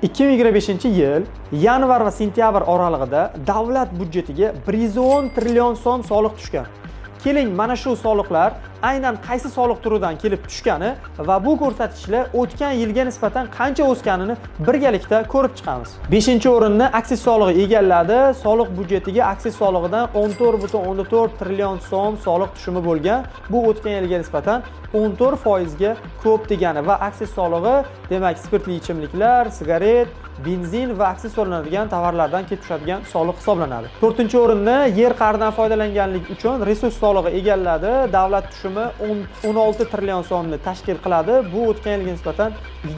2025-yil yanvar va sentyabr oralig'ida davlat budjetiga 110 trillion so'm soliq tushgan. Keling, mana shu soliqlar aynan qaysi soliq turidan kelib tushgani va bu ko'rsatkichlar o'tgan yilga nisbatan qancha o'sganini birgalikda ko'rib chiqamiz. 5-o'rinni aksiz solig'i egalladi. Soliq budjetiga aksiz solig'idan 14,4 trillion so'm soliq tushumi bo'lgan. Bu o'tgan yilga nisbatan 14% ga ko'p degani va aksiz solig'i, demak, spirtli ichimliklar, sigaret, benzin va aksessuarlanadigan tovarlardan kelib tushadigan soliq hisoblanadi. 4-o'rinni yer qa'ridan foydalanganlik uchun resurs solig'i egalladi. Davlat tushumi 16 trillion so'mni tashkil qiladi. Bu o'tgan yilga nisbatan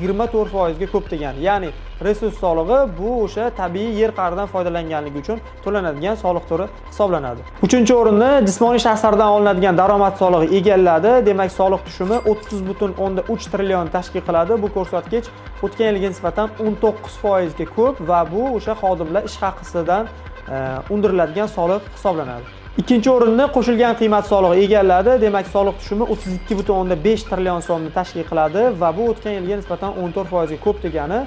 24% ga ko'p degani. Ya'ni resurs solig'i bu o'sha tabiiy yer qa'ridan foydalanganligi uchun to'lanadigan soliq turi hisoblanadi. 3-o'rinni jismoniy shaxslardan olinadigan daromad solig'i egalladi. Demak, soliq tushumi 30,3 trillion tashkil qiladi. Bu ko'rsatkich o'tgan yilga nisbatan 19% ga ko'p va bu o'sha xodimlar ish haqisidan undiriladigan soliq hisoblanadi. 2-o'rinni qo'shilgan qiymat solig'i egalladi. Demak, soliq tushumi 32,5 trillion so'mni tashkil qiladi va bu o'tgan yilga nisbatan 14% ga ko'p degani.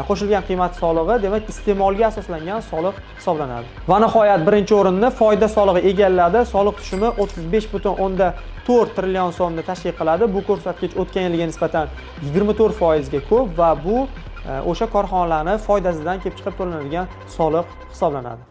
Qo'shilgan qiymat solig'i, demak, iste'molga asoslangan soliq hisoblanadi. Va nihoyat 1-o'rinni foyda solig'i egalladi. Soliq tushumi 35,4 trillion so'mni tashkil qiladi. Bu ko'rsatkich o'tgan yilga nisbatan 24% ga ko'p va bu o'sha korxonalarning foydasidan kelib chiqib to'lanadigan soliq hisoblanadi.